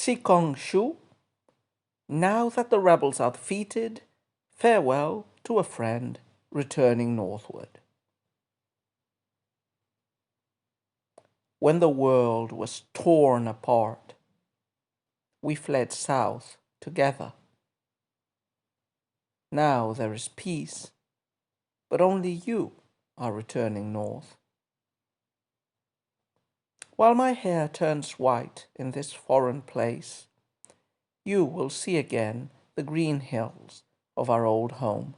Sikong Shu, now that the rebels are defeated, farewell to a friend returning northward. When the world was torn apart, we fled south together. Now there is peace, but only you are returning north. While my hair turns white in this foreign place, you will see again the green hills of our old home.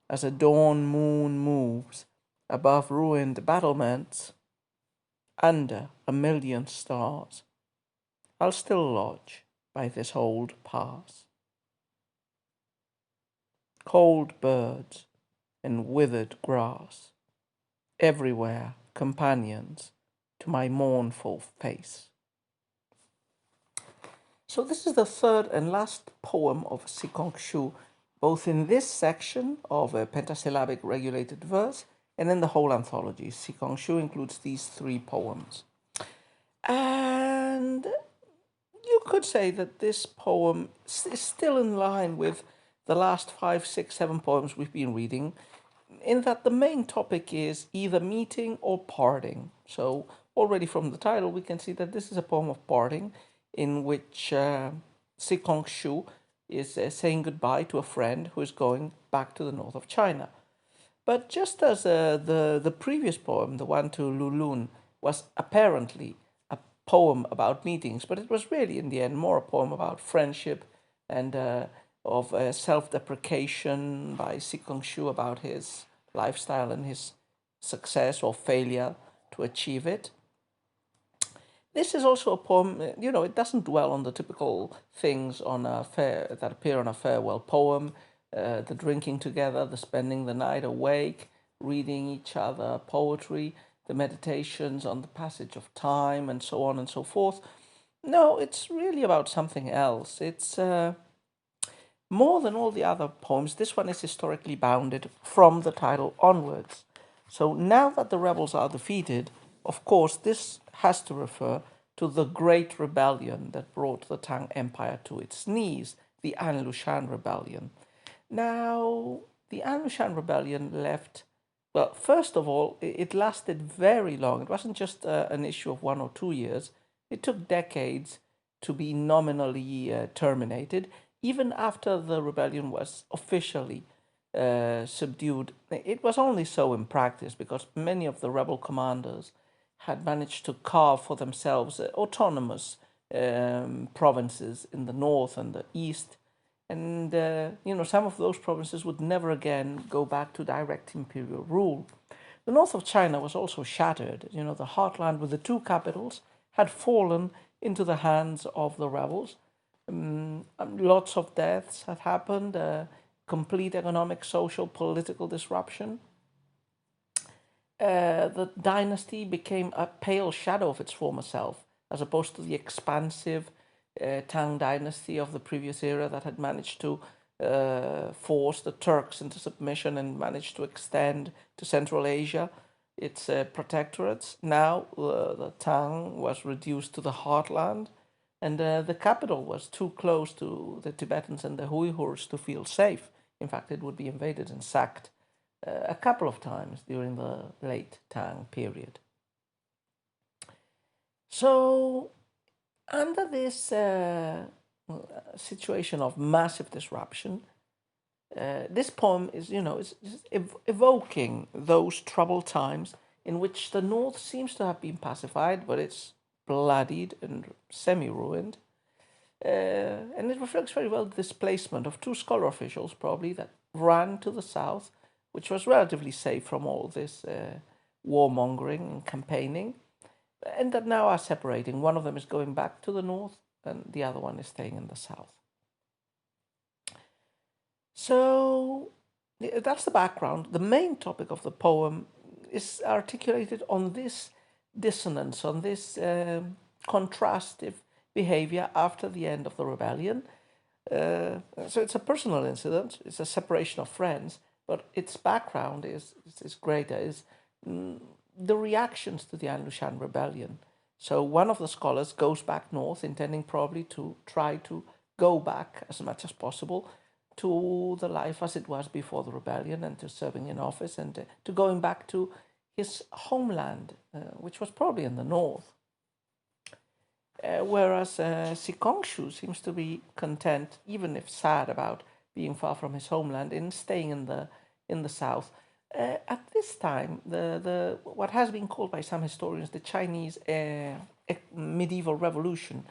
As a dawn moon moves above ruined battlements, under a million stars, I'll still lodge by this old pass. Cold birds and withered grass, everywhere companions to my mournful face. So this is the third and last poem of Sikong Shu, both in this section of a pentasyllabic regulated verse and in the whole anthology. Sikong Shu includes these three poems. And you could say that this poem is still in line with the last 5, 6, 7 poems we've been reading, in that the main topic is either meeting or parting. So already from the title, we can see that this is a poem of parting, in which Sikong Shu is saying goodbye to a friend who is going back to the north of China. But just as the previous poem, the one to Lulun, was apparently a poem about meetings, but it was really in the end more a poem about friendship and of self-deprecation by Sikong Shu about his lifestyle and his success or failure to achieve it. This is also a poem, it doesn't dwell on the typical things on that appear on a farewell poem, the drinking together, the spending the night awake, reading each other, poetry, the meditations on the passage of time, and so on and so forth. No, it's really about something else. It's more than all the other poems, this one is historically bounded from the title onwards. So now that the rebels are defeated, of course, this has to refer to the great rebellion that brought the Tang Empire to its knees, the An Lushan Rebellion. Now, the An Lushan Rebellion left, well, first of all, it lasted very long. It wasn't just an issue of 1 or 2 years. It took decades to be nominally terminated. Even after the rebellion was officially subdued, it was only so in practice because many of the rebel commanders had managed to carve for themselves autonomous provinces in the north and the east. And, some of those provinces would never again go back to direct imperial rule. The north of China was also shattered. The heartland with the two capitals had fallen into the hands of the rebels. Lots of deaths had happened, complete economic, social, political disruption. The dynasty became a pale shadow of its former self, as opposed to the expansive Tang dynasty of the previous era that had managed to force the Turks into submission and managed to extend to Central Asia its protectorates. Now the Tang was reduced to the heartland, and the capital was too close to the Tibetans and the Uyghurs to feel safe. In fact, it would be invaded and sacked a couple of times during the late Tang period. So, under this situation of massive disruption, this poem is, is evoking those troubled times in which the North seems to have been pacified, but it's bloodied and semi-ruined. And it reflects very well the displacement of two scholar officials, probably, that ran to the south, which was relatively safe from all this warmongering and campaigning, and that now are separating. One of them is going back to the north, and the other one is staying in the south. So that's the background. The main topic of the poem is articulated on this dissonance, on this contrastive behavior after the end of the rebellion. So it's a personal incident, it's a separation of friends, but its background is greater, is the reactions to the An Lushan rebellion. So one of the scholars goes back north, intending probably to try to go back as much as possible to the life as it was before the rebellion, and to serving in office, and to going back to his homeland, which was probably in the north. Whereas Sikong seems to be content, even if sad about being far from his homeland, in staying in the south. At this time, the what has been called by some historians the Chinese medieval revolution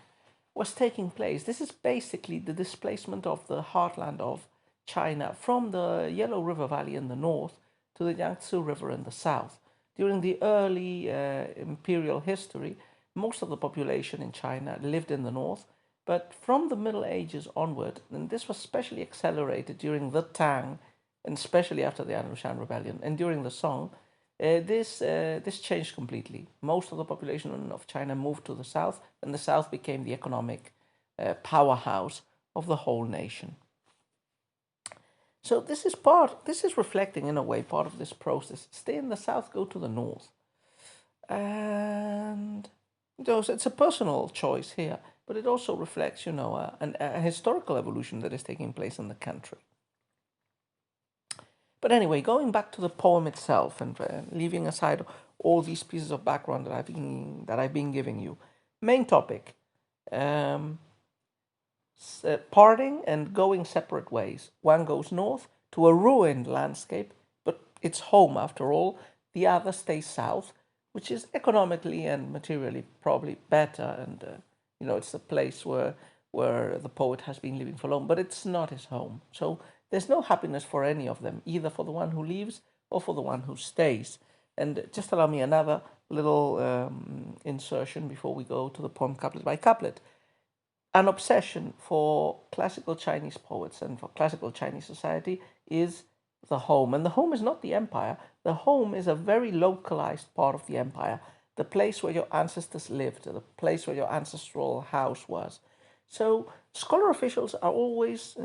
was taking place. This is basically the displacement of the heartland of China from the Yellow River Valley in the north to the Yangtze River in the south. During the early imperial history, most of the population in China lived in the north, but from the Middle Ages onward, and this was especially accelerated during the Tang, and especially after the Anushan Rebellion, and during the Song, this changed completely. Most of the population of China moved to the south, and the south became the economic powerhouse of the whole nation. So this is reflecting in a way part of this process. Stay in the south, go to the north, and it's a personal choice here, but it also reflects, a historical evolution that is taking place in the country. But anyway, going back to the poem itself, and leaving aside all these pieces of background that I've been giving you, main topic: parting and going separate ways. One goes north to a ruined landscape, but it's home after all. The other stays south, which is economically and materially probably better, and it's the place where the poet has been living for long, but it's not his home. So there's no happiness for any of them, either for the one who leaves or for the one who stays. And just allow me another little insertion before we go to the poem couplet by couplet. An obsession for classical Chinese poets and for classical Chinese society is the home. And the home is not the empire. The home is a very localized part of the empire, the place where your ancestors lived, the place where your ancestral house was. So scholar officials are always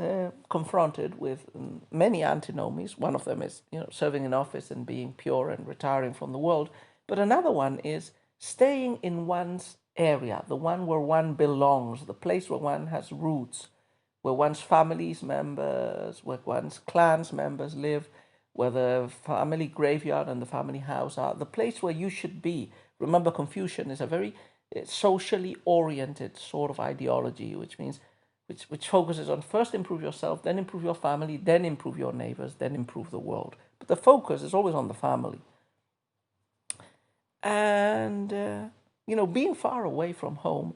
confronted with many antinomies. One of them is, serving in office and being pure and retiring from the world. But another one is staying in one's area, the one where one belongs, the place where one has roots, where one's family's members, where one's clan's members live, where the family graveyard and the family house are, the place where you should be. Remember, Confucian is a very socially oriented sort of ideology, which means which focuses on first improve yourself, then improve your family, then improve your neighbors, then improve the world. But the focus is always on the family. And being far away from home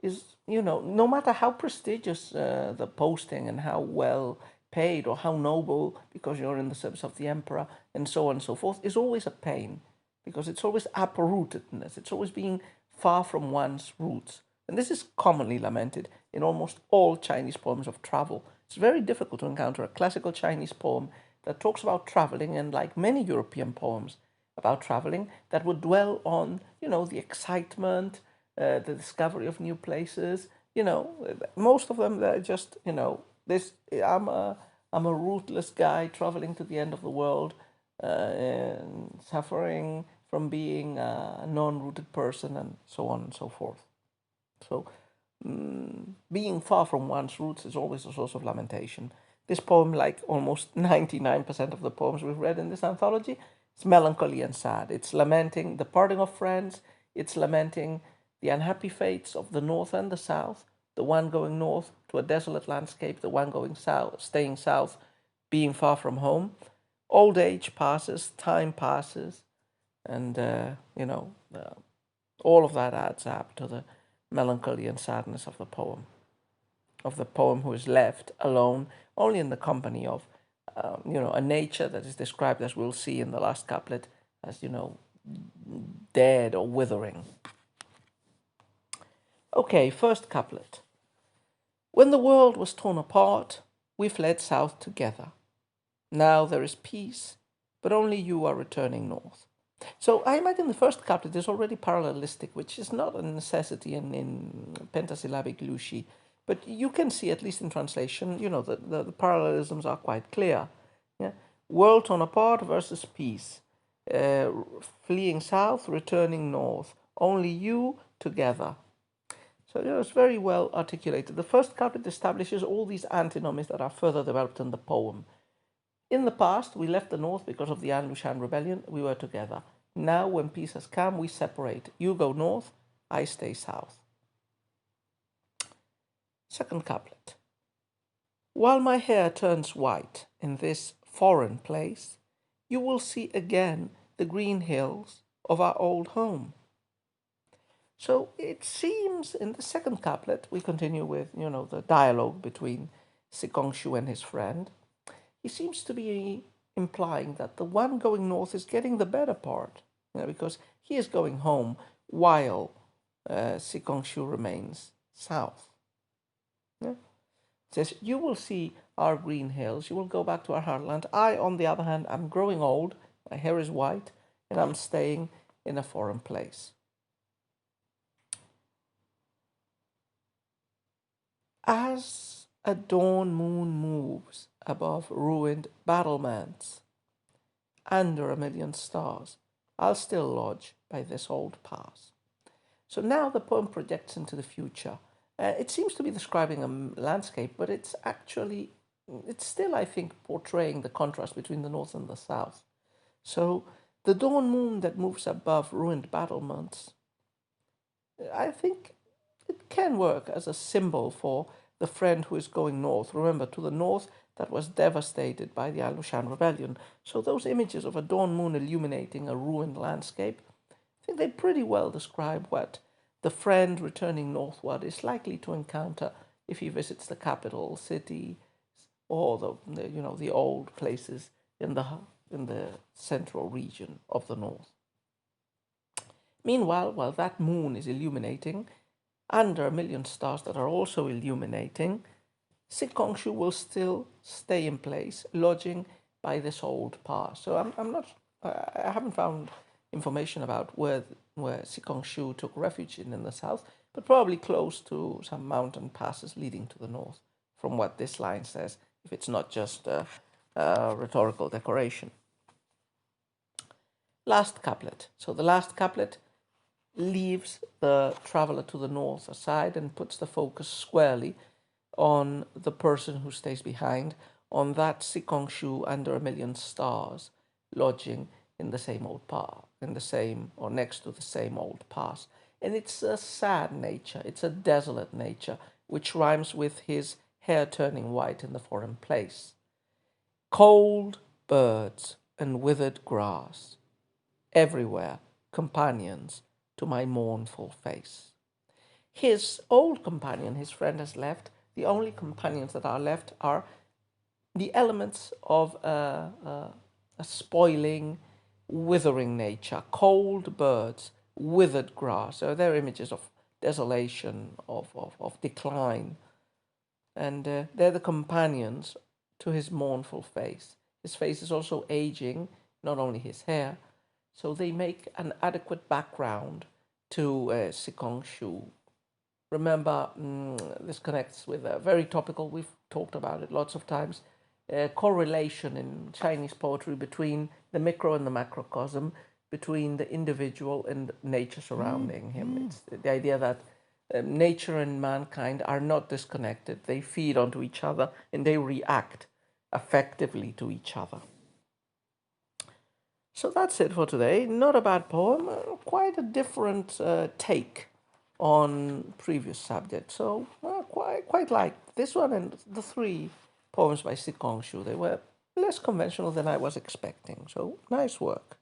is, no matter how prestigious the posting and how well paid or how noble, because you're in the service of the emperor and so on and so forth, is always a pain, because it's always uprootedness. It's always being far from one's roots. And this is commonly lamented in almost all Chinese poems of travel. It's very difficult to encounter a classical Chinese poem that talks about traveling, and like many European poems about traveling, that would dwell on, the excitement, the discovery of new places. Most of them, they're just, this. I'm a rootless guy traveling to the end of the world, and suffering from being a non-rooted person, and so on and so forth. So, being far from one's roots is always a source of lamentation. This poem, like almost 99% of the poems we've read in this anthology, it's melancholy and sad. It's lamenting the parting of friends. It's lamenting the unhappy fates of the north and the south. The one going north to a desolate landscape, the one going south, staying south, being far from home. Old age passes, time passes, and all of that adds up to the melancholy and sadness of the poem. Who is left alone, only in the company of a nature that is described, as we'll see in the last couplet, as, dead or withering. Okay, first couplet. When the world was torn apart, we fled south together. Now there is peace, but only you are returning north. So I imagine the first couplet is already parallelistic, which is not a necessity in pentasyllabic Lushi, but you can see, at least in translation, the parallelisms are quite clear. Yeah? World torn apart versus peace. Fleeing south, returning north. only you together. So it's very well articulated. The first couplet establishes all these antinomies that are further developed in the poem. In the past, we left the north because of the An Lushan rebellion. We were together. Now, when peace has come, we separate. You go north, I stay south. Second couplet. While my hair turns white in this foreign place, you will see again the green hills of our old home. So it seems in the second couplet, we continue with, the dialogue between Sikong and his friend. He seems to be implying that the one going north is getting the better part, because he is going home while Sikong remains south. Yeah? It says, you will see our green hills, you will go back to our heartland. I, on the other hand, am growing old, my hair is white, and I'm staying in a foreign place. As a dawn moon moves above ruined battlements, under a million stars, I'll still lodge by this old pass. So now the poem projects into the future. It seems to be describing a landscape, but it's still, I think, portraying the contrast between the north and the south. So the dawn moon that moves above ruined battlements, I think it can work as a symbol for the friend who is going north. Remember, to the north that was devastated by the Al Lushan rebellion. So those images of a dawn moon illuminating a ruined landscape, I think they pretty well describe what the friend returning northward is likely to encounter if he visits the capital city or the old places in the central region of the north. Meanwhile, while that moon is illuminating, under a million stars that are also illuminating, Sikong will still stay in place, lodging by this old pass. So I haven't found information about where Sikong took refuge in the south, but probably close to some mountain passes leading to the north, from what this line says, if it's not just a rhetorical decoration. Last couplet. So the last couplet leaves the traveler to the north aside and puts the focus squarely on the person who stays behind, on that Sikong under a million stars, lodging in the same old pass, in the same or next to the same old pass. And it's a sad nature, it's a desolate nature, which rhymes with his hair turning white in the foreign place. Cold birds and withered grass, everywhere companions to my mournful face. His old companion, his friend, has left. The only companions that are left are the elements of a spoiling, withering nature. Cold birds, withered grass. So they're images of desolation, of decline. And they're the companions to his mournful face. His face is also aging, not only his hair. So they make an adequate background to Sikong. Remember, this connects with a very topical, we've talked about it lots of times, correlation in Chinese poetry between the micro and the macrocosm, between the individual and nature surrounding him. It's the idea that nature and mankind are not disconnected. They feed onto each other and they react effectively to each other. So that's it for today. Not a bad poem, quite a different take on previous subjects. So quite like this one and the three poems by Sikong. They were less conventional than I was expecting. So nice work.